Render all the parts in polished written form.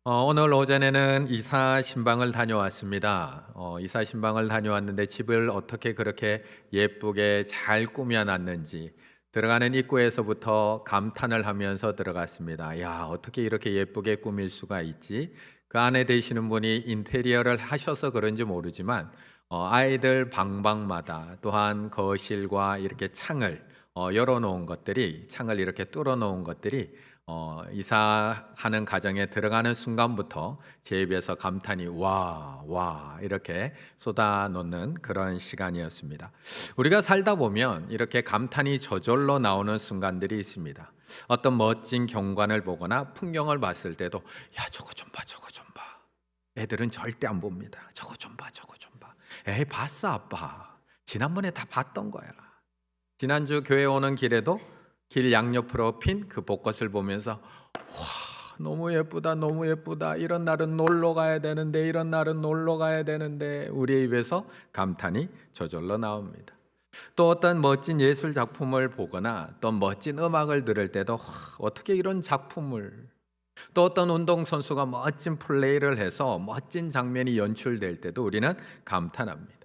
오늘 오전에는 이사 신방을 다녀왔습니다. 이사 신방을 다녀왔는데 집을 어떻게 그렇게 예쁘게 잘 꾸며놨는지 들어가는 입구에서부터 감탄을 하면서 들어갔습니다. 야, 어떻게 이렇게 예쁘게 꾸밀 수가 있지? 그 안에 계시는 분이 인테리어를 하셔서 그런지 모르지만 아이들 방방마다 또한 거실과 이렇게 열어놓은 것들이 창을 이렇게 뚫어놓은 것들이 이사하는 가정에 들어가는 순간부터 제 입에서 감탄이 와 이렇게 쏟아놓는 그런 시간이었습니다. 우리가 살다 보면 이렇게 감탄이 저절로 나오는 순간들이 있습니다. 어떤 멋진 경관을 보거나 풍경을 봤을 때도 야, 저거 좀 봐, 저거 좀 봐. 애들은 절대 안 봅니다. 저거 좀 봐, 저거 좀 봐. 에이, 봤어 아빠. 지난번에 다 봤던 거야. 지난주 교회 오는 길에도 길 양옆으로 핀 그 벚꽃을 보면서 와, 너무 예쁘다, 너무 예쁘다. 이런 날은 놀러 가야 되는데, 이런 날은 놀러 가야 되는데 우리의 입에서 감탄이 저절로 나옵니다. 또 어떤 멋진 예술 작품을 보거나 또 멋진 음악을 들을 때도 와, 어떻게 이런 작품을, 또 어떤 운동선수가 멋진 플레이를 해서 멋진 장면이 연출될 때도 우리는 감탄합니다.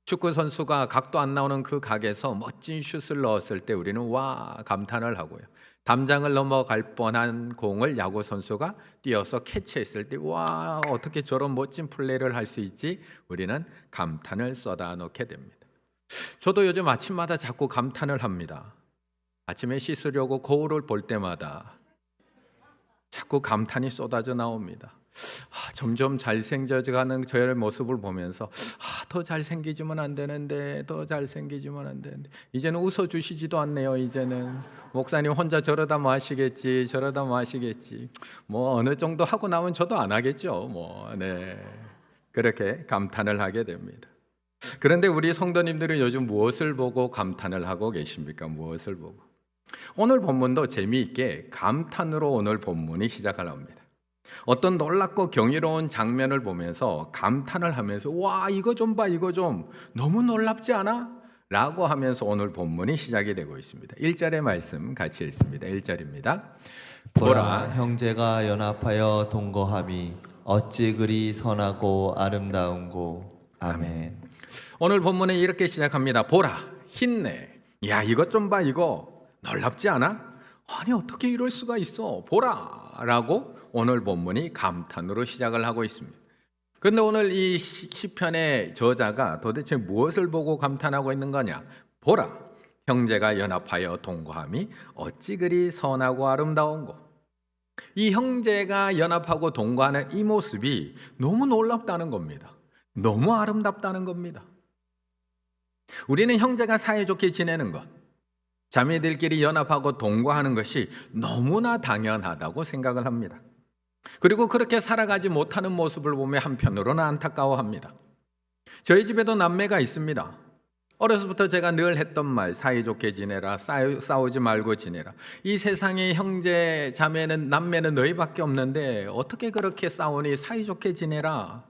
축구 선수가 각도 안 나오는 그 각에서 멋진 슛을 넣었을 때 우리는 와 감탄을 하고요. 담장을 넘어갈 뻔한 공을 야구 선수가 뛰어서 캐치했을 때 와 어떻게 저런 멋진 플레이를 할 수 있지? 우리는 감탄을 쏟아놓게 됩니다. 저도 요즘 아침마다 자꾸 감탄을 합니다. 아침에 씻으려고 거울을 볼 때마다 자꾸 감탄이 쏟아져 나옵니다. 점점 잘생겨가는 저의 모습을 보면서 더 잘생기지면 안 되는데, 더 잘생기지면 안 되는데, 이제는 웃어주시지도 않네요. 이제는 목사님 혼자 저러다 마시겠지, 저러다 마시겠지. 뭐 어느 정도 하고 나면 저도 안 하겠죠. 그렇게 감탄을 하게 됩니다. 그런데 우리 성도님들은 요즘 무엇을 보고 감탄을 하고 계십니까? 무엇을 보고? 오늘 본문도 재미있게 감탄으로 오늘 본문이 시작을 합니다. 어떤 놀랍고 경이로운 장면을 보면서 감탄을 하면서 와 이거 좀 봐, 이거 좀 너무 놀랍지 않아? 라고 하면서 오늘 본문이 시작이 되고 있습니다. 1절의 말씀 같이 읽습니다. 1절입니다. 보라, 형제가 연합하여 동거함이 어찌 그리 선하고 아름다운고. 아멘. 오늘 본문은 이렇게 시작합니다. 보라, 힘내. 야 이것 좀 봐, 이거 놀랍지 않아? 아니 어떻게 이럴 수가 있어? 보라 라고 오늘 본문이 감탄으로 시작을 하고 있습니다. 그런데 오늘 이 시편의 저자가 도대체 무엇을 보고 감탄하고 있는 거냐? 보라, 형제가 연합하여 동거함이 어찌 그리 선하고 아름다운고. 이 형제가 연합하고 동거하는 이 모습이 너무 놀랍다는 겁니다. 너무 아름답다는 겁니다. 우리는 형제가 사이좋게 지내는 것, 자매들끼리 연합하고 동거하는 것이 너무나 당연하다고 생각을 합니다. 그리고 그렇게 살아가지 못하는 모습을 보며 한편으로는 안타까워합니다. 저희 집에도 남매가 있습니다. 어려서부터 제가 늘 했던 말, 사이좋게 지내라, 싸우지 말고 지내라. 이 세상에 형제, 자매는, 남매는 너희밖에 없는데 어떻게 그렇게 싸우니? 사이좋게 지내라.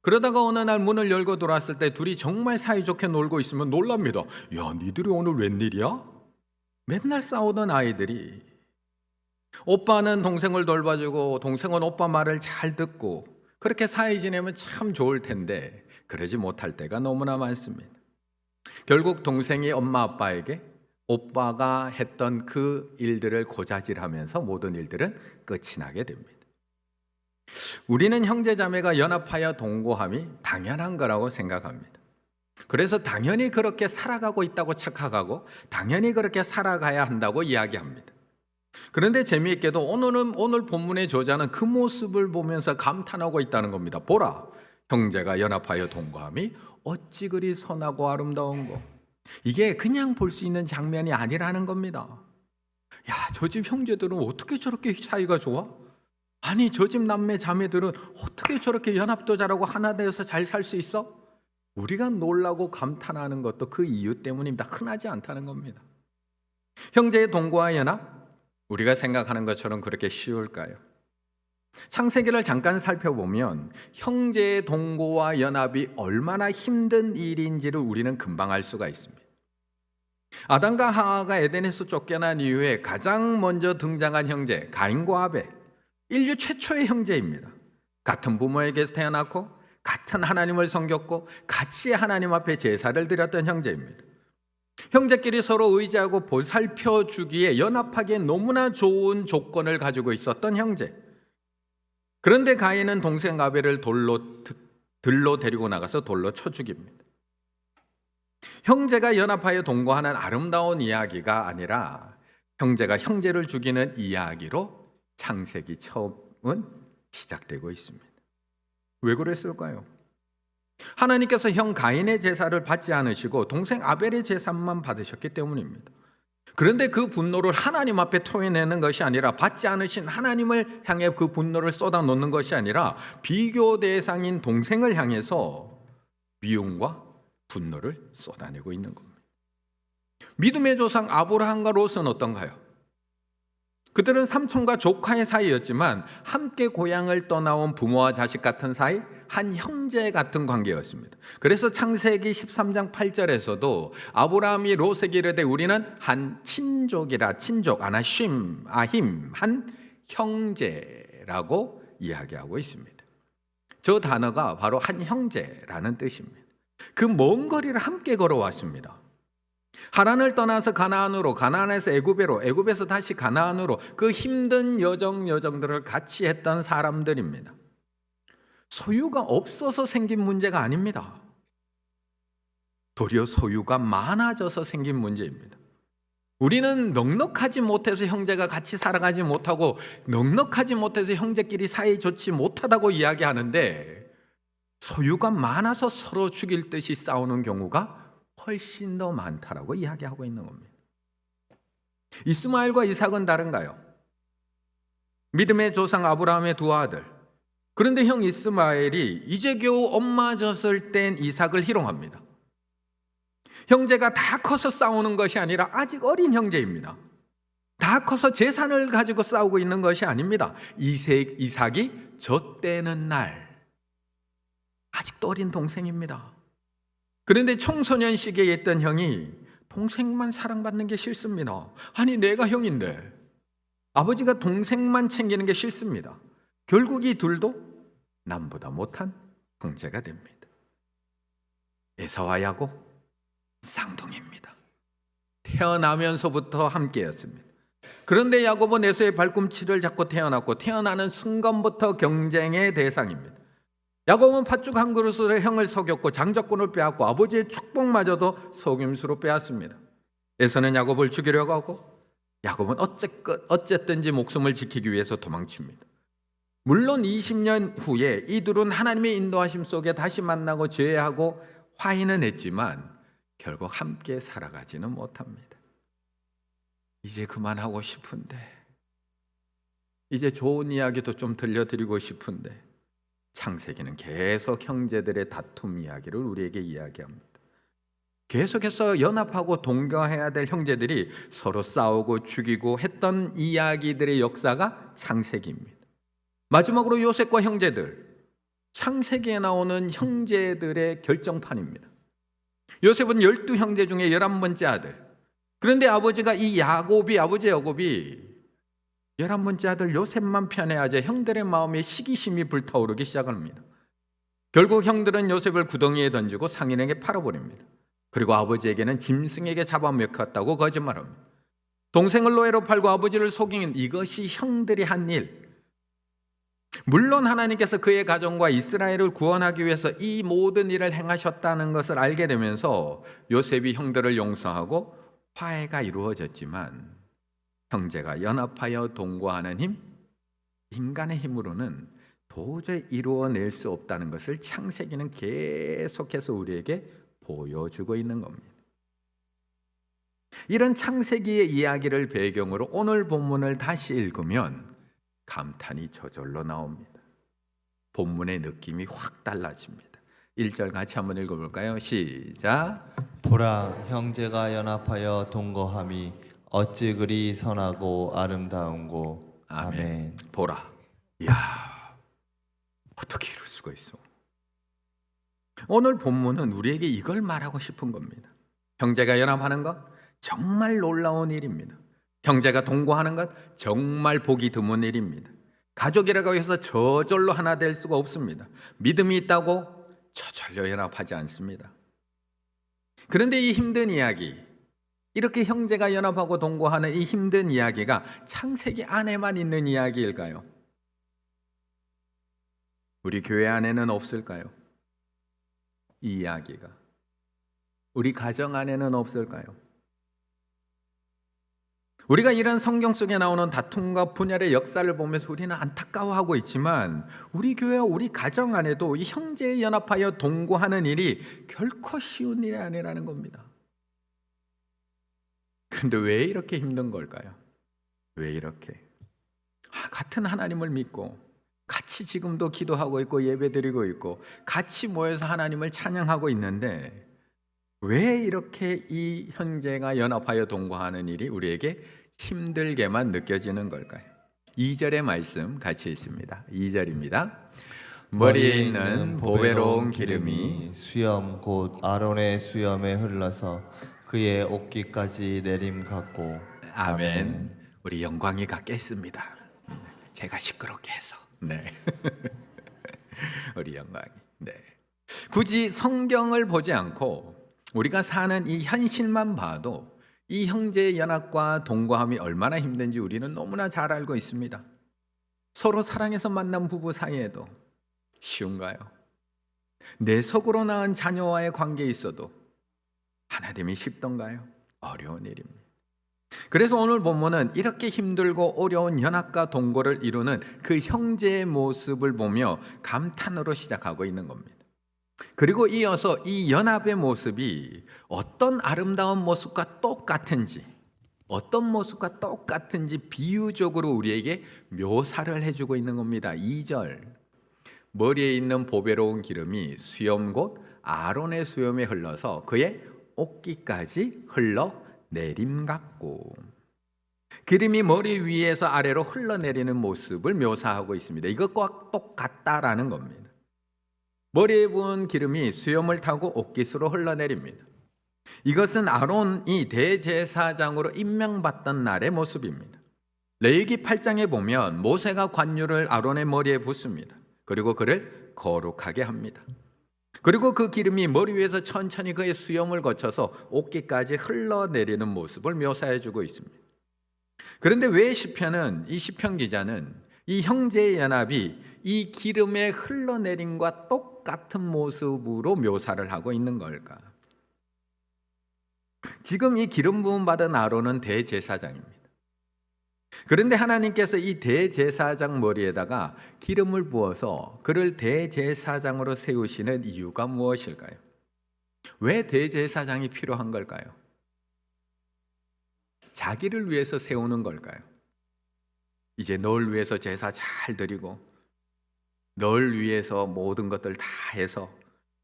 그러다가 어느 날 문을 열고 들어왔을 때 둘이 정말 사이좋게 놀고 있으면 놀랍니다. 야, 니들이 오늘 웬일이야? 맨날 싸우던 아이들이, 오빠는 동생을 돌봐주고 동생은 오빠 말을 잘 듣고 그렇게 사이 지내면 참 좋을 텐데 그러지 못할 때가 너무나 많습니다. 결국 동생이 엄마 아빠에게 오빠가 했던 그 일들을 고자질하면서 모든 일들은 끝이 나게 됩니다. 우리는 형제자매가 연합하여 동거함이 당연한 거라고 생각합니다. 그래서 당연히 그렇게 살아가고 있다고 착각하고 당연히 그렇게 살아가야 한다고 이야기합니다. 그런데 재미있게도 오늘 본문의 저자는 그 모습을 보면서 감탄하고 있다는 겁니다. 보라, 형제가 연합하여 동거함이 어찌 그리 선하고 아름다운고. 이게 그냥 볼 수 있는 장면이 아니라는 겁니다. 야, 저 집 형제들은 어떻게 저렇게 사이가 좋아? 아니 저 집 남매 자매들은 어떻게 저렇게 연합도 잘하고 하나 되어서 잘 살 수 있어? 우리가 놀라고 감탄하는 것도 그 이유 때문입니다. 흔하지 않다는 겁니다. 형제의 동거와 연합, 우리가 생각하는 것처럼 그렇게 쉬울까요? 창세기를 잠깐 살펴보면 형제의 동거와 연합이 얼마나 힘든 일인지를 우리는 금방 알 수가 있습니다. 아담과 하와가 에덴에서 쫓겨난 이후에 가장 먼저 등장한 형제 가인과 아벨, 인류 최초의 형제입니다. 같은 부모에게서 태어났고 같은 하나님을 섬겼고 같이 하나님 앞에 제사를 드렸던 형제입니다. 형제끼리 서로 의지하고 보살펴 주기에 연합하기에 너무나 좋은 조건을 가지고 있었던 형제. 그런데 가인은 동생 아벨을 들로 데리고 나가서 돌로 쳐 죽입니다. 형제가 연합하여 동거하는 아름다운 이야기가 아니라 형제가 형제를 죽이는 이야기로 창세기 처음은 시작되고 있습니다. 왜 그랬을까요? 하나님께서 형 가인의 제사를 받지 않으시고 동생 아벨의 제사만 받으셨기 때문입니다. 그런데 그 분노를 하나님 앞에 토해내는 것이 아니라 받지 않으신 하나님을 향해 그 분노를 쏟아놓는 것이 아니라 비교 대상인 동생을 향해서 미움과 분노를 쏟아내고 있는 겁니다. 믿음의 조상 아브라함과 롯은 어떤가요? 그들은 삼촌과 조카의 사이였지만 함께 고향을 떠나온 부모와 자식 같은 사이, 한 형제 같은 관계였습니다. 그래서 창세기 13장 8절에서도 아브라함이 롯에게 이르되 우리는 한 친족이라, 친족, 아힘, 한 형제라고 이야기하고 있습니다. 저 단어가 바로 한 형제라는 뜻입니다. 그 먼 거리를 함께 걸어왔습니다. 하란을 떠나서 가나안으로, 가나안에서 애굽으로, 애굽에서 다시 가나안으로 그 힘든 여정들을 같이 했던 사람들입니다. 소유가 없어서 생긴 문제가 아닙니다. 도리어 소유가 많아져서 생긴 문제입니다. 우리는 넉넉하지 못해서 형제가 같이 살아가지 못하고 넉넉하지 못해서 형제끼리 사이 좋지 못하다고 이야기하는데 소유가 많아서 서로 죽일 듯이 싸우는 경우가 훨씬 더 많다라고 이야기하고 있는 겁니다. 이스마엘과 이삭은 다른가요? 믿음의 조상 아브라함의 두 아들. 그런데 형 이스마엘이 이제 겨우 엄마 젖을 뗀 이삭을 희롱합니다. 형제가 다 커서 싸우는 것이 아니라 아직 어린 형제입니다. 다 커서 재산을 가지고 싸우고 있는 것이 아닙니다. 이삭이 젖대는 날 아직도 어린 동생입니다. 그런데 청소년 시기에 있던 형이 동생만 사랑받는 게 싫습니다. 아니 내가 형인데 아버지가 동생만 챙기는 게 싫습니다. 결국 이 둘도 남보다 못한 형제가 됩니다. 에사와 야곱 쌍둥이입니다. 태어나면서부터 함께였습니다. 그런데 야곱은 에서의 발꿈치를 잡고 태어났고 태어나는 순간부터 경쟁의 대상입니다. 야곱은 팥죽 한 그릇으로 형을 속였고 장자권을 빼앗고 아버지의 축복마저도 속임수로 빼앗습니다. 에서는 야곱을 죽이려고 하고 야곱은 어쨌든지 목숨을 지키기 위해서 도망칩니다. 물론 20년 후에 이 둘은 하나님의 인도하심 속에 다시 만나고 죄하고 화해는 했지만 결국 함께 살아가지는 못합니다. 이제 그만하고 싶은데, 이제 좋은 이야기도 좀 들려드리고 싶은데 창세기는 계속 형제들의 다툼 이야기를 우리에게 이야기합니다. 계속해서 연합하고 동거해야 될 형제들이 서로 싸우고 죽이고 했던 이야기들의 역사가 창세기입니다. 마지막으로 요셉과 형제들, 창세기에 나오는 형제들의 결정판입니다. 요셉은 12형제 중에 11번째 아들. 그런데 아버지 야곱이 11번째 아들 요셉만 편애하자 형들의 마음에 시기심이 불타오르기 시작합니다. 결국 형들은 요셉을 구덩이에 던지고 상인에게 팔아버립니다. 그리고 아버지에게는 짐승에게 잡아먹혔다고 거짓말합니다. 동생을 노예로 팔고 아버지를 속인 이것이 형들이 한 일. 물론 하나님께서 그의 가정과 이스라엘을 구원하기 위해서 이 모든 일을 행하셨다는 것을 알게 되면서 요셉이 형들을 용서하고 화해가 이루어졌지만 형제가 연합하여 동거하는 힘, 인간의 힘으로는 도저히 이루어낼 수 없다는 것을 창세기는 계속해서 우리에게 보여주고 있는 겁니다. 이런 창세기의 이야기를 배경으로 오늘 본문을 다시 읽으면 감탄이 저절로 나옵니다. 본문의 느낌이 확 달라집니다. 1절 같이 한번 읽어볼까요? 시작. 보라, 형제가 연합하여 동거함이 어찌 그리 선하고 아름다운고. 아멘. 보라. 이야, 어떻게 이럴 수가 있어? 오늘 본문은 우리에게 이걸 말하고 싶은 겁니다. 형제가 연합하는 것 정말 놀라운 일입니다. 형제가 동거하는 것 정말 보기 드문 일입니다. 가족이라고 해서 저절로 하나 될 수가 없습니다. 믿음이 있다고 저절로 연합하지 않습니다. 그런데 이 힘든 이야기, 이렇게 형제가 연합하고 동거하는 이 힘든 이야기가 창세기 안에만 있는 이야기일까요? 우리 교회 안에는 없을까요? 이 이야기가 우리 가정 안에는 없을까요? 우리가 이런 성경 속에 나오는 다툼과 분열의 역사를 보면서 우리는 안타까워하고 있지만 우리 교회와 우리 가정 안에도 이 형제에 연합하여 동거하는 일이 결코 쉬운 일이 아니라는 겁니다. 그런데 왜 이렇게 힘든 걸까요? 왜 이렇게? 같은 하나님을 믿고 같이 지금도 기도하고 있고 예배드리고 있고 같이 모여서 하나님을 찬양하고 있는데 왜 이렇게 이 형제가 연합하여 동거하는 일이 우리에게 힘들게만 느껴지는 걸까요? 2절의 말씀 같이 있습니다. 2절입니다. 머리에 있는 보배로운 기름이 수염 곧 아론의 수염에 흘러서 그의 옷깃까지 내림 같고. 아멘. 우리 영광이 같겠습니다. 제가 시끄럽게 해서. 네. 우리 영광이. 네. 굳이 성경을 보지 않고 우리가 사는 이 현실만 봐도 이 형제의 연합과 동거함이 얼마나 힘든지 우리는 너무나 잘 알고 있습니다. 서로 사랑해서 만난 부부 사이에도 쉬운가요? 내 속으로 낳은 자녀와의 관계에 있어도 하나됨이 쉽던가요? 어려운 일입니다. 그래서 오늘 본문은 이렇게 힘들고 어려운 연합과 동거를 이루는 그 형제의 모습을 보며 감탄으로 시작하고 있는 겁니다. 그리고 이어서 이 연합의 모습이 어떤 아름다운 모습과 똑같은지, 어떤 모습과 똑같은지 비유적으로 우리에게 묘사를 해주고 있는 겁니다. 2절, 머리에 있는 보배로운 기름이 수염 곧 아론의 수염에 흘러서 그의 옷깃까지 흘러내림 같고. 기름이 머리 위에서 아래로 흘러내리는 모습을 묘사하고 있습니다. 이것과 똑같다라는 겁니다. 머리에 부은 기름이 수염을 타고 옷깃으로 흘러내립니다. 이것은 아론이 대제사장으로 임명받던 날의 모습입니다. 레위기 8장에 보면 모세가 관유를 아론의 머리에 붓습니다. 그리고 그를 거룩하게 합니다. 그리고 그 기름이 머리 위에서 천천히 그의 수염을 거쳐서 옷깃까지 흘러내리는 모습을 묘사해주고 있습니다. 그런데 왜 시편은, 이 시편 기자는 이 형제의 연합이 이 기름의 흘러내림과 똑같은 모습으로 묘사를 하고 있는 걸까? 지금 이 기름 부음 받은 아론은 대제사장입니다. 그런데 하나님께서 이 대제사장 머리에다가 기름을 부어서 그를 대제사장으로 세우시는 이유가 무엇일까요? 왜 대제사장이 필요한 걸까요? 자기를 위해서 세우는 걸까요? 이제 널 위해서 제사 잘 드리고 널 위해서 모든 것들 다 해서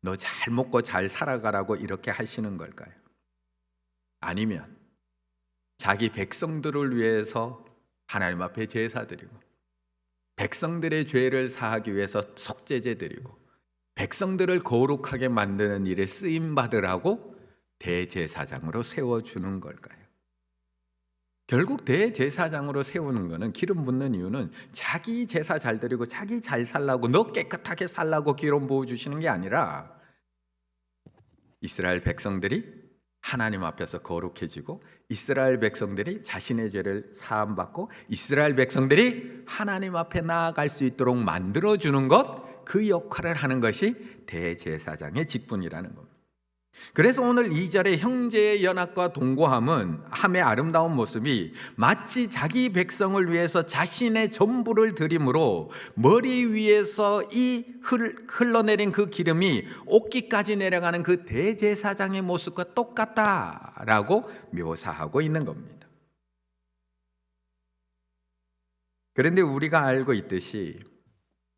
너 잘 먹고 잘 살아가라고 이렇게 하시는 걸까요? 아니면 자기 백성들을 위해서 하나님 앞에 제사 드리고 백성들의 죄를 사하기 위해서 속죄제 드리고 백성들을 거룩하게 만드는 일에 쓰임 받으라고 대제사장으로 세워주는 걸까요? 결국 대제사장으로 세우는 것은 기름 붓는 이유는 자기 제사 잘 드리고 자기 잘 살라고 너 깨끗하게 살라고 기름 부어주시는 게 아니라 이스라엘 백성들이 하나님 앞에서 거룩해지고 이스라엘 백성들이 자신의 죄를 사함받고 이스라엘 백성들이 하나님 앞에 나아갈 수 있도록 만들어주는 것, 그 역할을 하는 것이 대제사장의 직분이라는 겁니다. 그래서 오늘 2절의 형제의 연합과 동거함은 함의 아름다운 모습이 마치 자기 백성을 위해서 자신의 전부를 드림으로 머리 위에서 이 흘러내린 그 기름이 옷깃까지 내려가는 그 대제사장의 모습과 똑같다라고 묘사하고 있는 겁니다. 그런데 우리가 알고 있듯이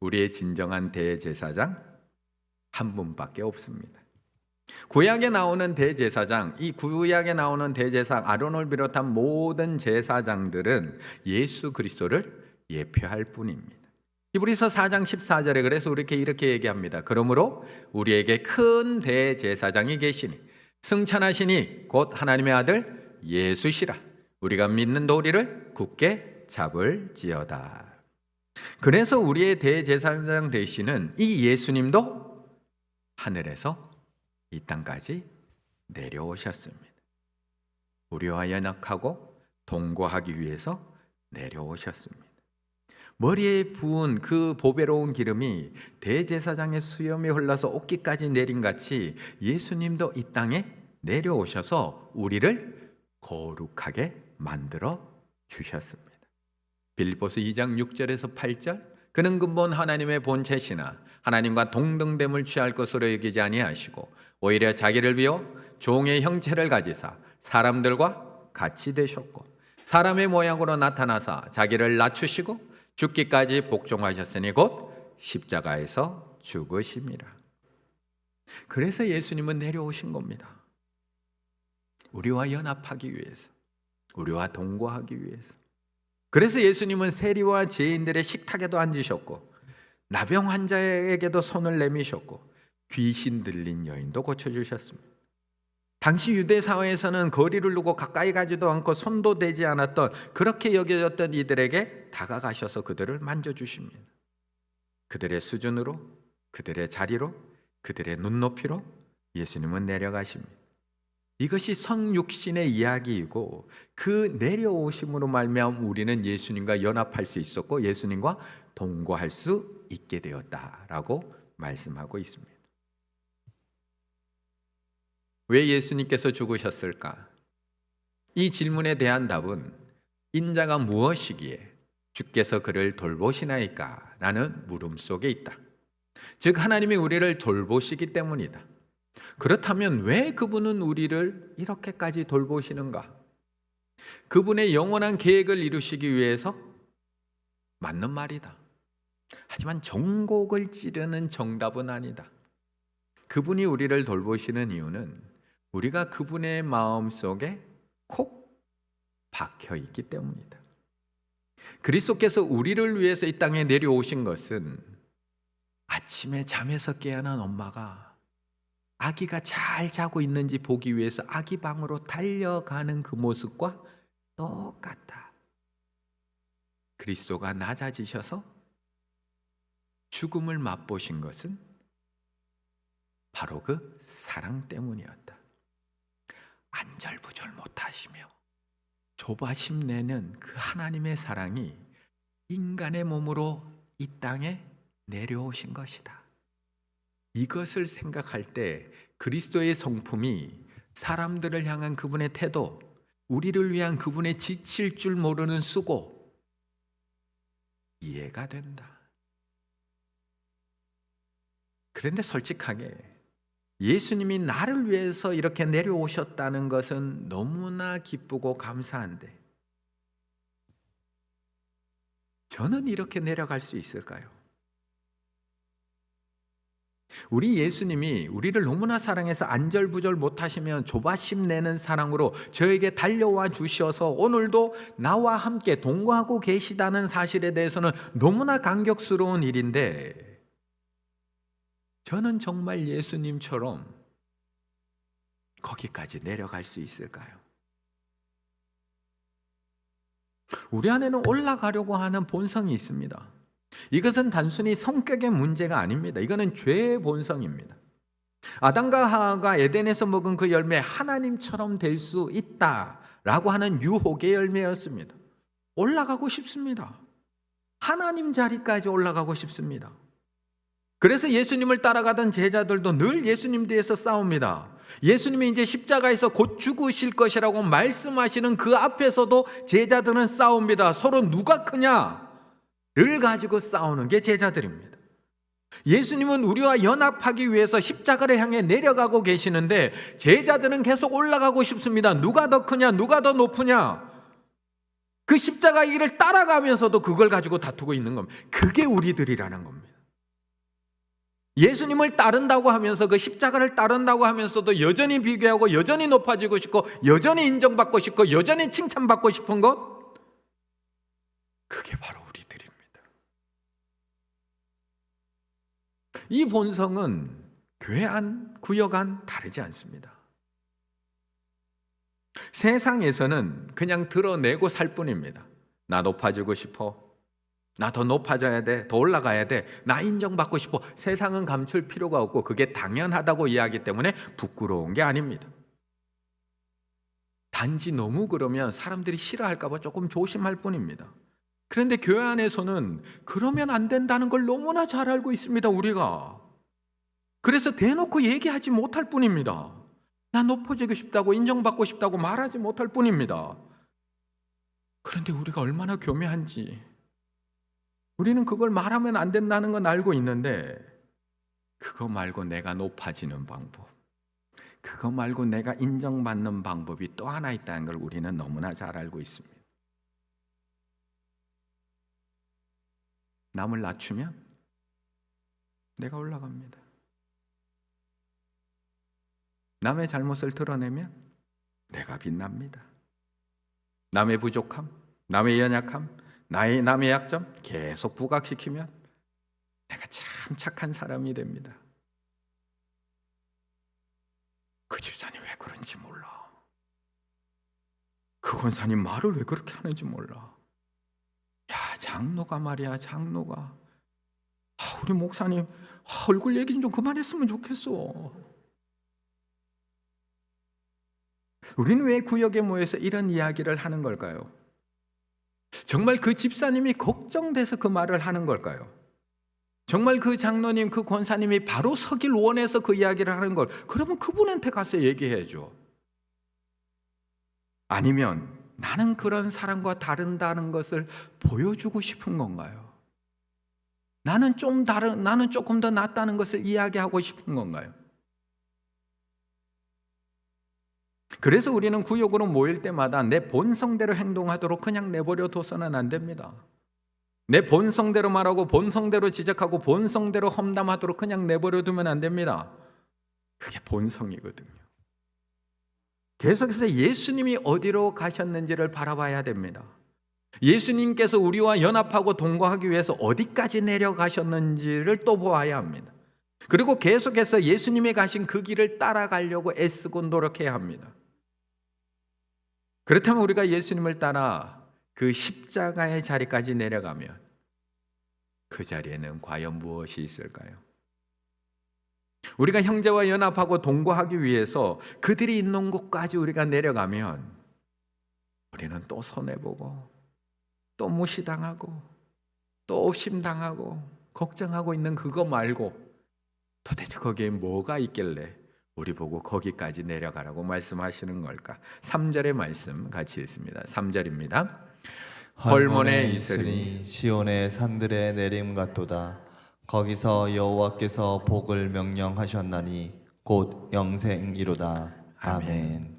우리의 진정한 대제사장 한 분밖에 없습니다. 구약에 나오는 대제사장, 이 구약에 나오는 대제사장 아론을 비롯한 모든 제사장들은 예수 그리스도를 예표할 뿐입니다. 히브리서 4장 14절에 그래서 이렇게 얘기합니다. 그러므로 우리에게 큰 대제사장이 계시니 승천하시니 곧 하나님의 아들 예수시라. 우리가 믿는 도리를 굳게 잡을지어다. 그래서 우리의 대제사장 되시는 이 예수님도 하늘에서 이 땅까지 내려오셨습니다. 우리와 연합하고 동거하기 위해서 내려오셨습니다. 머리에 부은 그 보배로운 기름이 대제사장의 수염에 흘러서 옷깃까지 내린 같이 예수님도 이 땅에 내려오셔서 우리를 거룩하게 만들어 주셨습니다. 빌립보서 2장 6절에서 8절, 그는 근본 하나님의 본체시나 하나님과 동등됨을 취할 것으로 여기지 아니하시고 오히려 자기를 비워 종의 형체를 가지사 사람들과 같이 되셨고 사람의 모양으로 나타나사 자기를 낮추시고 죽기까지 복종하셨으니 곧 십자가에서 죽으심이라. 그래서 예수님은 내려오신 겁니다. 우리와 연합하기 위해서, 우리와 동거하기 위해서. 그래서 예수님은 세리와 죄인들의 식탁에도 앉으셨고 나병 환자에게도 손을 내미셨고 귀신 들린 여인도 고쳐주셨습니다. 당시 유대 사회에서는 거리를 두고 가까이 가지도 않고 손도 대지 않았던, 그렇게 여겨졌던 이들에게 다가가셔서 그들을 만져주십니다. 그들의 수준으로, 그들의 자리로, 그들의 눈높이로 예수님은 내려가십니다. 이것이 성육신의 이야기이고 그 내려오심으로 말미암아 우리는 예수님과 연합할 수 있었고 예수님과 동거할 수 있게 되었다라고 말씀하고 있습니다. 왜 예수님께서 죽으셨을까? 이 질문에 대한 답은 인자가 무엇이기에 주께서 그를 돌보시나이까? 라는 물음 속에 있다. 즉 하나님이 우리를 돌보시기 때문이다. 그렇다면 왜 그분은 우리를 이렇게까지 돌보시는가? 그분의 영원한 계획을 이루시기 위해서? 맞는 말이다. 하지만 정곡을 찌르는 정답은 아니다. 그분이 우리를 돌보시는 이유는 우리가 그분의 마음 속에 콕 박혀 있기 때문이다. 그리스도께서 우리를 위해서 이 땅에 내려오신 것은 아침에 잠에서 깨어난 엄마가 아기가 잘 자고 있는지 보기 위해서 아기 방으로 달려가는 그 모습과 똑같다. 그리스도가 낮아지셔서 죽음을 맛보신 것은 바로 그 사랑 때문이었다. 안절부절 못하시며 조바심 내는 그 하나님의 사랑이 인간의 몸으로 이 땅에 내려오신 것이다. 이것을 생각할 때 그리스도의 성품이 사람들을 향한 그분의 태도, 우리를 위한 그분의 지칠 줄 모르는 수고, 이해가 된다. 그런데 솔직하게 예수님이 나를 위해서 이렇게 내려오셨다는 것은 너무나 기쁘고 감사한데 저는 이렇게 내려갈 수 있을까요? 우리 예수님이 우리를 너무나 사랑해서 안절부절 못하시면 조바심 내는 사랑으로 저에게 달려와 주셔서 오늘도 나와 함께 동거하고 계시다는 사실에 대해서는 너무나 감격스러운 일인데 저는 정말 예수님처럼 거기까지 내려갈 수 있을까요? 우리 안에는 올라가려고 하는 본성이 있습니다. 이것은 단순히 성격의 문제가 아닙니다. 이거는 죄의 본성입니다. 아담과 하와가 에덴에서 먹은 그 열매, 하나님처럼 될 수 있다라고 하는 유혹의 열매였습니다. 올라가고 싶습니다. 하나님 자리까지 올라가고 싶습니다. 그래서 예수님을 따라가던 제자들도 늘 예수님 뒤에서 싸웁니다. 예수님이 이제 십자가에서 곧 죽으실 것이라고 말씀하시는 그 앞에서도 제자들은 싸웁니다. 서로 누가 크냐를 가지고 싸우는 게 제자들입니다. 예수님은 우리와 연합하기 위해서 십자가를 향해 내려가고 계시는데 제자들은 계속 올라가고 싶습니다. 누가 더 크냐, 누가 더 높으냐. 그 십자가 길을 따라가면서도 그걸 가지고 다투고 있는 겁니다. 그게 우리들이라는 겁니다. 예수님을 따른다고 하면서 그 십자가를 따른다고 하면서도 여전히 비교하고 여전히 높아지고 싶고 여전히 인정받고 싶고 여전히 칭찬받고 싶은 것, 그게 바로 우리들입니다. 이 본성은 교회 안, 구역 안 다르지 않습니다. 세상에서는 그냥 드러내고 살 뿐입니다. 나 높아지고 싶어, 나 더 높아져야 돼. 더 올라가야 돼. 나 인정받고 싶어. 세상은 감출 필요가 없고 그게 당연하다고 이해하기 때문에 부끄러운 게 아닙니다. 단지 너무 그러면 사람들이 싫어할까 봐 조금 조심할 뿐입니다. 그런데 교회 안에서는 그러면 안 된다는 걸 너무나 잘 알고 있습니다, 우리가. 그래서 대놓고 얘기하지 못할 뿐입니다. 나 높아지고 싶다고 인정받고 싶다고 말하지 못할 뿐입니다. 그런데 우리가 얼마나 교묘한지, 우리는 그걸 말하면 안 된다는 건 알고 있는데 그거 말고 내가 높아지는 방법, 그거 말고 내가 인정받는 방법이 또 하나 있다는 걸 우리는 너무나 잘 알고 있습니다. 남을 낮추면 내가 올라갑니다. 남의 잘못을 드러내면 내가 빛납니다. 남의 부족함, 남의 연약함, 남의 약점 계속 부각시키면 내가 참 착한 사람이 됩니다. 그 집사님 왜 그런지 몰라. 그 권사님 말을 왜 그렇게 하는지 몰라. 야, 장로가 말이야, 장로가. 우리 목사님 얼굴 얘기 좀 그만했으면 좋겠어. 우리는 왜 구역에 모여서 이런 이야기를 하는 걸까요? 정말 그 집사님이 걱정돼서 그 말을 하는 걸까요? 정말 그 장로님, 그 권사님이 바로 서길 원해서 그 이야기를 하는 걸, 그러면 그분한테 가서 얘기해줘. 아니면 나는 그런 사람과 다른다는 것을 보여주고 싶은 건가요? 나는 조금 더 낫다는 것을 이야기하고 싶은 건가요? 그래서 우리는 구역으로 모일 때마다 내 본성대로 행동하도록 그냥 내버려 둬서는 안 됩니다. 내 본성대로 말하고 본성대로 지적하고 본성대로 험담하도록 그냥 내버려 두면 안 됩니다. 그게 본성이거든요. 계속해서 예수님이 어디로 가셨는지를 바라봐야 됩니다. 예수님께서 우리와 연합하고 동거하기 위해서 어디까지 내려가셨는지를 또 보아야 합니다. 그리고 계속해서 예수님이 가신 그 길을 따라가려고 애쓰고 노력해야 합니다. 그렇다면 우리가 예수님을 따라 그 십자가의 자리까지 내려가면 그 자리에는 과연 무엇이 있을까요? 우리가 형제와 연합하고 동거하기 위해서 그들이 있는 곳까지 우리가 내려가면 우리는 또 손해보고 또 무시당하고 또 업심당하고 걱정하고 있는 그거 말고 도대체 거기에 뭐가 있길래 우리 보고 거기까지 내려가라고 말씀하시는 걸까? 3절의 말씀 같이 읽습니다. 3절입니다. 헐몬에 있으리 시온의 산들에 내림 같도다. 거기서 여호와께서 복을 명령하셨나니 곧 영생이로다. 아멘.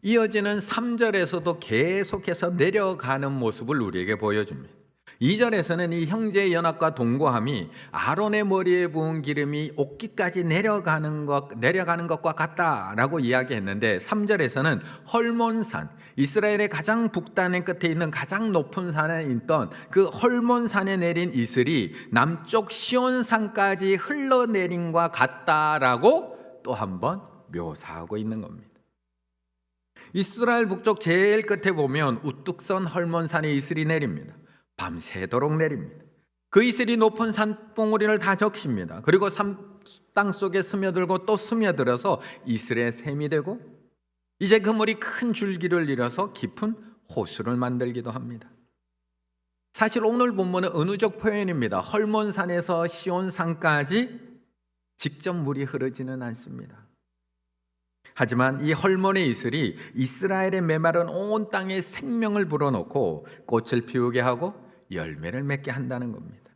이어지는 3절에서도 계속해서 내려가는 모습을 우리에게 보여줍니다. 2절에서는 이 형제의 연합과 동거함이 아론의 머리에 부은 기름이 옥기까지 내려가는 것과 같다라고 이야기했는데 3절에서는 헐몬산, 이스라엘의 가장 북단의 끝에 있는 가장 높은 산에 있던 그 헐몬산에 내린 이슬이 남쪽 시온산까지 흘러내림과 같다라고 또 한 번 묘사하고 있는 겁니다. 이스라엘 북쪽 제일 끝에 보면 우뚝 선 헐몬산에 이슬이 내립니다. 밤새도록 내립니다. 그 이슬이 높은 산봉우리를 다 적십니다. 그리고 땅 속에 스며들고 또 스며들어서 이슬의 샘이 되고 이제 그 물이 큰 줄기를 잃어서 깊은 호수를 만들기도 합니다. 사실 오늘 본문은 은유적 표현입니다. 헐몬산에서 시온산까지 직접 물이 흐르지는 않습니다. 하지만 이 헐몬의 이슬이 이스라엘의 메마른 온 땅에 생명을 불어넣고 꽃을 피우게 하고 열매를 맺게 한다는 겁니다.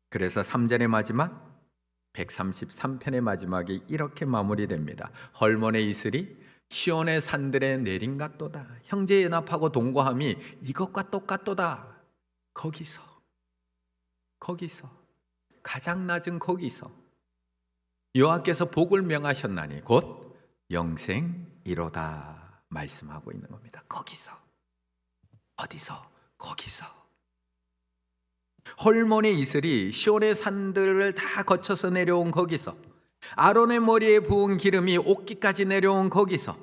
그래서 3절의 마지막 133편의 마지막이 이렇게 마무리됩니다. 헐몬의 이슬이 시온의 산들에 내린 같도다. 형제 연합하고 동거함이 이것과 똑같도다. 거기서 가장 낮은 거기서 여호와께서 복을 명하셨나니 곧 영생이로다 말씀하고 있는 겁니다. 거기서, 어디서? 거기서. 헐몬의 이슬이 시온의 산들을 다 거쳐서 내려온 거기서, 아론의 머리에 부은 기름이 옥기까지 내려온 거기서,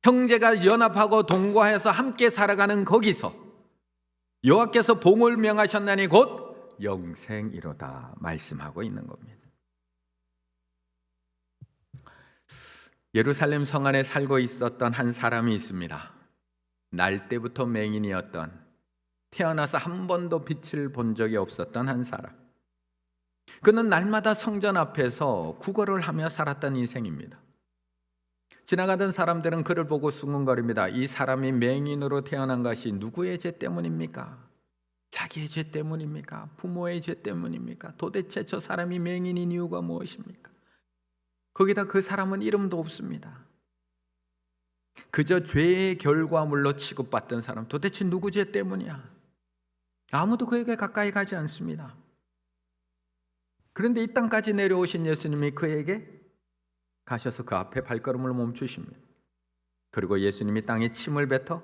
형제가 연합하고 동거해서 함께 살아가는 거기서 여호와께서 복을 명하셨나니 곧 영생이로다 말씀하고 있는 겁니다. 예루살렘 성 안에 살고 있었던 한 사람이 있습니다. 날 때부터 맹인이었던, 태어나서 한 번도 빛을 본 적이 없었던 한 사람. 그는 날마다 성전 앞에서 구걸을 하며 살았던 인생입니다. 지나가던 사람들은 그를 보고 수군거립니다. 이 사람이 맹인으로 태어난 것이 누구의 죄 때문입니까? 자기의 죄 때문입니까? 부모의 죄 때문입니까? 도대체 저 사람이 맹인인 이유가 무엇입니까? 거기다 그 사람은 이름도 없습니다. 그저 죄의 결과물로 취급받던 사람, 도대체 누구 죄 때문이야? 아무도 그에게 가까이 가지 않습니다. 그런데 이 땅까지 내려오신 예수님이 그에게 가셔서 그 앞에 발걸음을 멈추십니다. 그리고 예수님이 땅에 침을 뱉어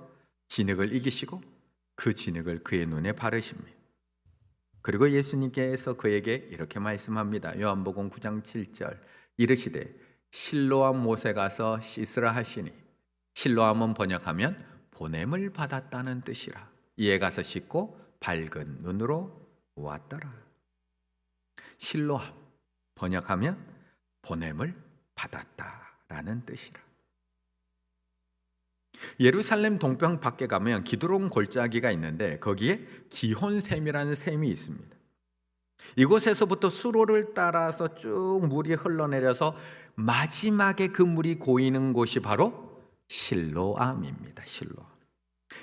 진흙을 이기시고 그 진흙을 그의 눈에 바르십니다. 그리고 예수님께서 그에게 이렇게 말씀합니다. 요한복음 9장 7절 이르시되 실로암 못에 가서 씻으라 하시니, 실로암은 번역하면 보냄을 받았다는 뜻이라. 이에 가서 씻고 밝은 눈으로 왔더라. 실로암 번역하면 보냄을 받았다라는 뜻이라. 예루살렘 동편 밖에 가면 기드론 골짜기가 있는데 거기에 기혼샘이라는 샘이 있습니다. 이곳에서부터 수로를 따라서 쭉 물이 흘러내려서 마지막에 그 물이 고이는 곳이 바로 실로암입니다.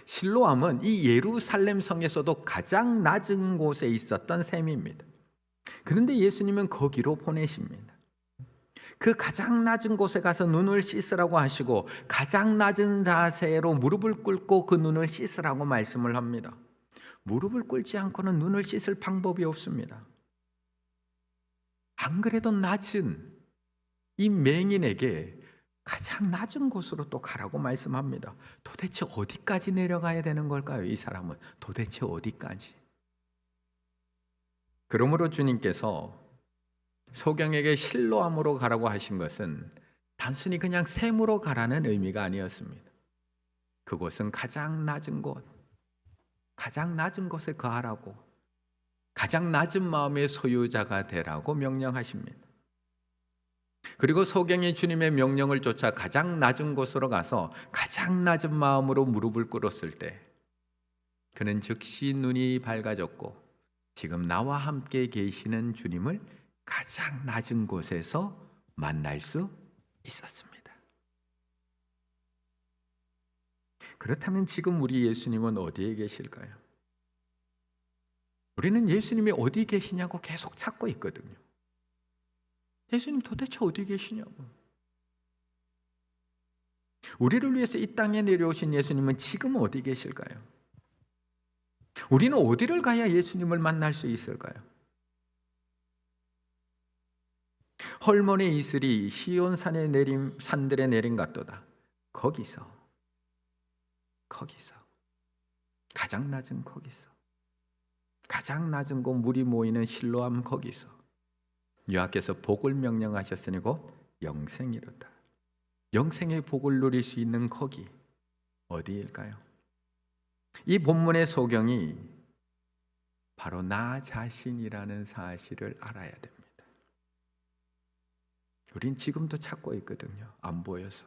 실로암은 이 예루살렘 성에서도 가장 낮은 곳에 있었던 샘입니다. 그런데 예수님은 거기로 보내십니다. 그 가장 낮은 곳에 가서 눈을 씻으라고 하시고 가장 낮은 자세로 무릎을 꿇고 그 눈을 씻으라고 말씀을 합니다. 무릎을 꿇지 않고는 눈을 씻을 방법이 없습니다. 안 그래도 낮은 이 맹인에게 가장 낮은 곳으로 또 가라고 말씀합니다. 도대체 어디까지 내려가야 되는 걸까요? 이 사람은 도대체 어디까지? 그러므로 주님께서 소경에게 실로암으로 가라고 하신 것은 단순히 그냥 샘으로 가라는 의미가 아니었습니다. 그곳은 가장 낮은 곳, 가장 낮은 곳에 거하라고, 가장 낮은 마음의 소유자가 되라고 명령하십니다. 그리고 소경이 주님의 명령을 쫓아 가장 낮은 곳으로 가서 가장 낮은 마음으로 무릎을 꿇었을 때 그는 즉시 눈이 밝아졌고 지금 나와 함께 계시는 주님을 가장 낮은 곳에서 만날 수 있었습니다. 그렇다면 지금 우리 예수님은 어디에 계실까요? 우리는 예수님이 어디 계시냐고 계속 찾고 있거든요. 예수님 도대체 어디 계시냐고. 우리를 위해서 이 땅에 내려오신 예수님은 지금 어디 계실까요? 우리는 어디를 가야 예수님을 만날 수 있을까요? 헐몬의 이슬이 시온산에 내림 산들에 내린 같도다. 거기서 가장 낮은 거기서 가장 낮은 곳 물이 모이는 실로암 거기서 여호와께서 복을 명령하셨으니 곧 영생이로다. 영생의 복을 누릴 수 있는 거기 어디일까요? 이 본문의 소경이 바로 나 자신이라는 사실을 알아야 됩니다. 우린 지금도 찾고 있거든요. 안 보여서.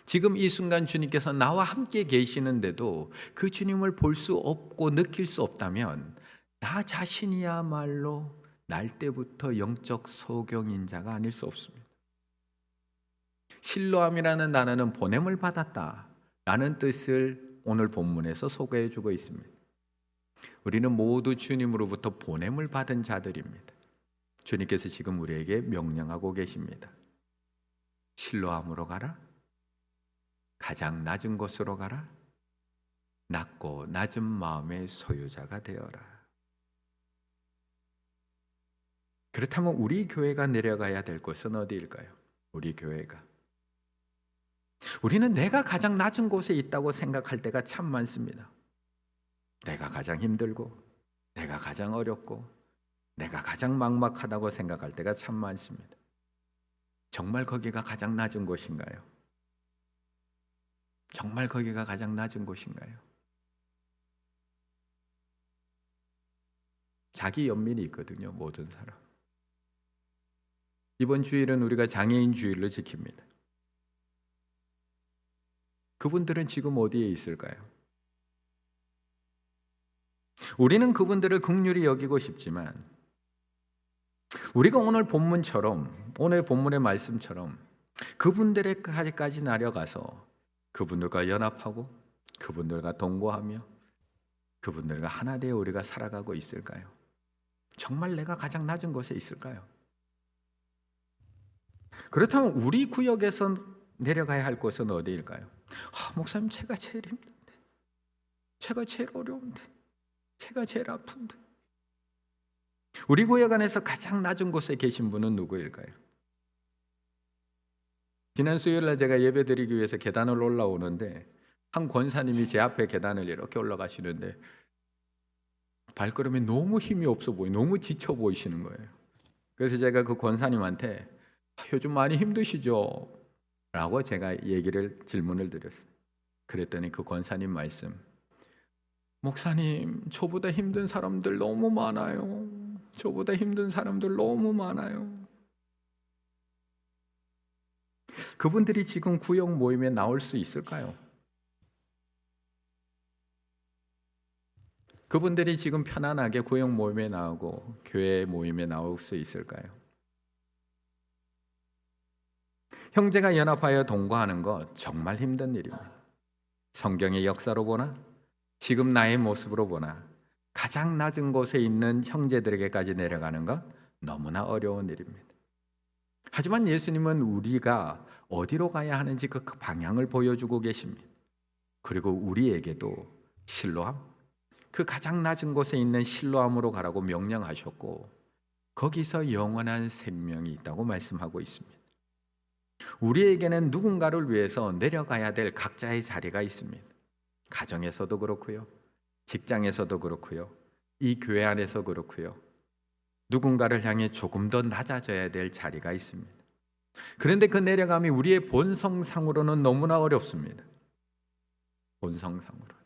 지금 이 순간 주님께서 나와 함께 계시는데도 그 주님을 볼 수 없고 느낄 수 없다면 나 자신이야말로 날 때부터 영적 소경인 자가 아닐 수 없습니다. 실로암이라는 단어는 보냄을 받았다 라는 뜻을 오늘 본문에서 소개해 주고 있습니다. 우리는 모두 주님으로부터 보냄을 받은 자들입니다. 주님께서 지금 우리에게 명령하고 계십니다. 실로암으로 가라. 가장 낮은 곳으로 가라. 낮고 낮은 마음의 소유자가 되어라. 그렇다면 우리 교회가 내려가야 될 곳은 어디일까요? 우리 교회가. 우리는 내가 가장 낮은 곳에 있다고 생각할 때가 참 많습니다. 내가 가장 힘들고 내가 가장 어렵고 내가 가장 막막하다고 생각할 때가 참 많습니다. 정말 거기가 가장 낮은 곳인가요? 정말 거기가 가장 낮은 곳인가요? 자기 연민이 있거든요. 모든 사람. 이번 주일은 우리가 장애인 주일을 지킵니다. 그분들은 지금 어디에 있을까요? 우리는 그분들을 긍휼히 여기고 싶지만 우리가 오늘 본문처럼, 오늘 본문의 말씀처럼 그분들에게까지 나려가서 그분들과 연합하고 그분들과 동거하며 그분들과 하나 되어 우리가 살아가고 있을까요? 정말 내가 가장 낮은 곳에 있을까요? 그렇다면 우리 구역에서 내려가야 할 곳은 어디일까요? 목사님, 제가 제일 힘든데, 제가 제일 어려운데, 제가 제일 아픈데. 우리 구역 안에서 가장 낮은 곳에 계신 분은 누구일까요? 지난 수요일날 제가 예배 드리기 위해서 계단을 올라오는데 한 권사님이 제 앞에 계단을 이렇게 올라가시는데 발걸음이 너무 힘이 없어 너무 지쳐 보이시는 거예요. 그래서 제가 그 권사님한테 요즘 많이 힘드시죠? 라고 제가 질문을 드렸어요. 그랬더니 그 권사님 말씀, 목사님, 저보다 힘든 사람들 너무 많아요. 저보다 힘든 사람들 너무 많아요. 그분들이 지금 구역 모임에 나올 수 있을까요? 그분들이 지금 편안하게 구역 모임에 나오고 교회 모임에 나올 수 있을까요? 형제가 연합하여 동거하는 것 정말 힘든 일입니다. 성경의 역사로 보나 지금 나의 모습으로 보나 가장 낮은 곳에 있는 형제들에게까지 내려가는 것 너무나 어려운 일입니다. 하지만 예수님은 우리가 어디로 가야 하는지 그 방향을 보여주고 계십니다. 그리고 우리에게도 실로암, 그 가장 낮은 곳에 있는 실로암으로 가라고 명령하셨고 거기서 영원한 생명이 있다고 말씀하고 있습니다. 우리에게는 누군가를 위해서 내려가야 될 각자의 자리가 있습니다. 가정에서도 그렇고요, 직장에서도 그렇고요, 이 교회 안에서 그렇고요. 누군가를 향해 조금 더 낮아져야 될 자리가 있습니다. 그런데 그 내려감이 우리의 본성상으로는 너무나 어렵습니다. 본성상으로.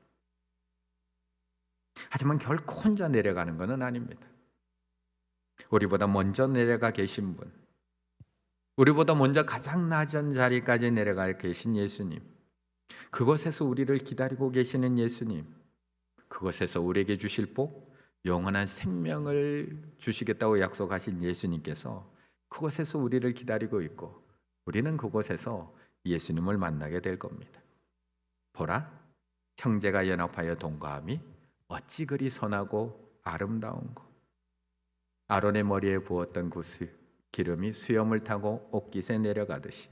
하지만 결코 혼자 내려가는 것은 아닙니다. 우리보다 먼저 내려가 계신 분, 우리보다 먼저 가장 낮은 자리까지 내려가 계신 예수님, 그곳에서 우리를 기다리고 계시는 예수님, 그곳에서 우리에게 주실 복, 영원한 생명을 주시겠다고 약속하신 예수님께서 그곳에서 우리를 기다리고 있고 우리는 그곳에서 예수님을 만나게 될 겁니다. 보라, 형제가 연합하여 동거함이 어찌 그리 선하고 아름다운 것. 아론의 머리에 부었던 그 기름이 수염을 타고 옥깃에 내려가듯이,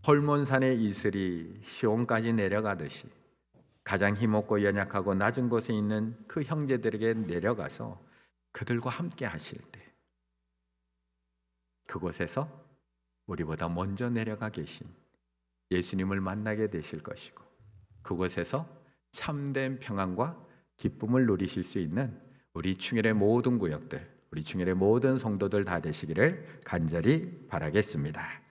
홀몬산의 이슬이 시온까지 내려가듯이 가장 힘없고 연약하고 낮은 곳에 있는 그 형제들에게 내려가서 그들과 함께 하실 때 그곳에서 우리보다 먼저 내려가 계신 예수님을 만나게 되실 것이고 그곳에서 참된 평안과 기쁨을 누리실 수 있는 우리 충일의 모든 구역들, 우리 충일의 모든 성도들 다 되시기를 간절히 바라겠습니다.